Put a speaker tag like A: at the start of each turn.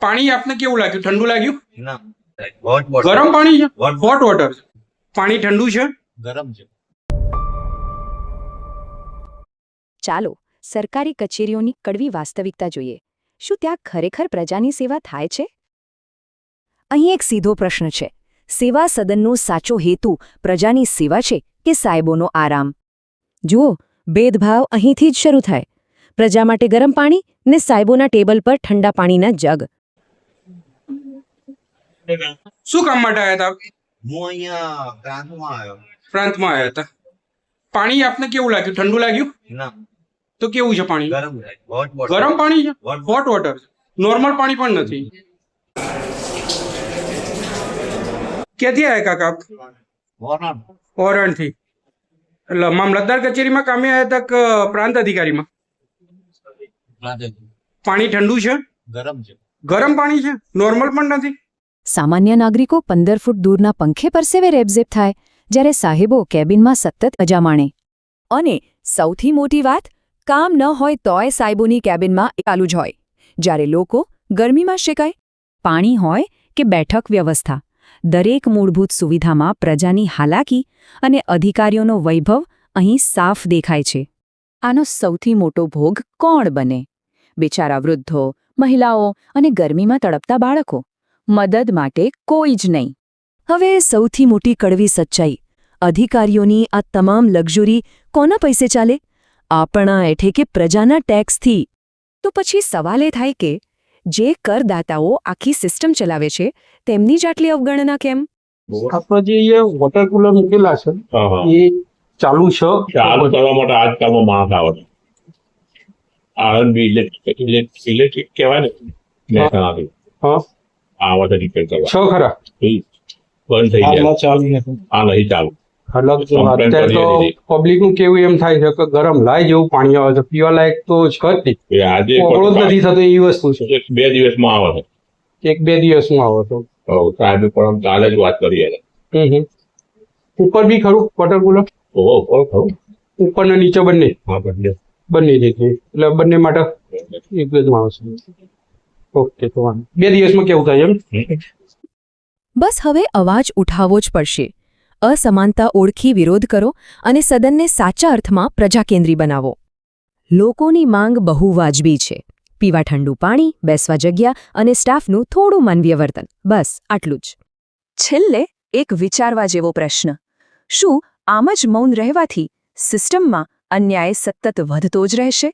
A: પાણી આપને કેવું લાગ્યું? ઠંડુ લાગ્યું?
B: ના, hot water.
A: ગરમ પાણી છે?
B: Hot
A: hot water. પાણી ઠંડુ છે?
B: ગરમ છે.
C: ચાલો સરકારી કચેરીઓની કડવી વાસ્તવિકતા જોઈએ. શું ત્યાં ખરેખર પ્રજાની સેવા થાય છે? અહીં એક સીધો પ્રશ્ન છે. સેવા સદનનો સાચો હેતુ પ્રજાની સેવા છે કે સાહેબોનો આરામ? જુઓ, ભેદભાવ અહીંથી જ શરૂ થાય. પ્રજા માટે ગરમ પાણી ને સાહેબોના ટેબલ પર ઠંડા પાણીના જગ.
A: શું કામ માટે આવ્યા હતા?
B: હું અહીંયા પ્રાંતમાં આવ્યો.
A: પ્રાંતમાં આવ્યા હતા. પાણી આપને કેવું લાગ્યું? ઠંડુ લાગ્યું?
B: ના,
A: તો કેવું છે પાણી?
B: ગરમ છે. Hot water.
A: ગરમ પાણી છે?
B: Hot
A: hot water. નોર્મલ પાણી પણ નથી. ક્યાંથી આવ્યા કાકા?
B: water.
A: ઓરણથી. એટલે મામલતદાર કચેરીમાં કામે આવ્યા હતા કે પ્રાંત અધિકારીમાં? પાણી ઠંડુ છે?
B: ગરમ છે.
A: ગરમ પાણી છે? નોર્મલ પણ નથી?
C: સામાન્ય નાગરિકો 15 ફૂટ દૂરના પંખે પરસેવે રેબઝેબ થાય, જ્યારે સાહેબો કેબિનમાં સતત મજા માણે. અને સૌથી મોટી વાત, કામ ન હોય તોય સાહેબોની કેબિનમાં ચાલુ જ હોય, જ્યારે લોકો ગરમીમાં શેકાય. પાણી હોય કે બેઠક વ્યવસ્થા, દરેક મૂળભૂત સુવિધામાં પ્રજાની હાલાકી અને અધિકારીઓનો વૈભવ અહીં સાફ દેખાય છે. આનો સૌથી મોટો ભોગ કોણ બને? બિચારા વૃદ્ધો, મહિલાઓ અને ગરમીમાં તડપતા બાળકો. મદદ માટે કોઈ જ નહીં. હવે સૌથી મોટી કડવી સચ્ચાઈ, અધિકારીઓની આ તમામ લક્ઝરી કોના પૈસે ચાલે? આપણા એટલે કે પ્રજાના ટેક્સથી. તો પછી સવાલ એ થાય કે જે કરદાતાઓ આખી સિસ્ટમ ચલાવે છે તેમની જ આટલી અવગણના કેમ?
A: આપણે જે વોટર કુલર મૂકેલા છે એ ચાલુ છે?
D: ચાલુ કરવા માટે આજકાલમાં માણસ આવે છે. આણંદ ઇલેક્ટ્રિક કહેવાય ને, મહેસાણાથી
A: હા,
D: આવે છે રિપેર કરવા.
A: છ ખરા?
D: બંધ થઈ જાય. આ નહીં ચાલુ.
A: અત્યારે તો પબ્લિક નું કેવું એમ થાય છે કે ગરમ લાય જેવું પાણી આવે છે, પીવા લાયક તો જ જ નહીં.
D: એ આજે
A: પકડો જ નથી થતો એવી વસ્તુ છે.
D: 1-2 દિવસમાં આવે છે.
A: 1-2 દિવસમાં આવે તો
D: સાહેબ પણ કાલે જ વાત કરી એને.
A: ઉપર બી ખરું વોટર કુલર?
D: ખરું.
A: ઉપર ને નીચે બંને?
D: હા, બંને.
A: બંને જગ્યાએ. એટલે બંને માટે એક જ માણસ. ઓકે, તો 2 દિવસમાં કેવું થાય એમ?
C: બસ હવે અવાજ ઉઠાવવો જ પડશે. અસમાનતા ઓળખી વિરોધ કરો અને સદનને સાચા અર્થમાં પ્રજાકેન્દ્રી બનાવો. લોકોની માંગ બહુ વાજબી છે. પીવા ઠંડુ પાણી, બેસવા જગ્યા અને સ્ટાફનું થોડું માનવીય વર્તન. બસ આટલું જ. છેલ્લે એક વિચારવા જેવો પ્રશ્ન. શું આમ જ મૌન રહેવાથી સિસ્ટમમાં અન્યાય સતત વધતો જ રહેશે?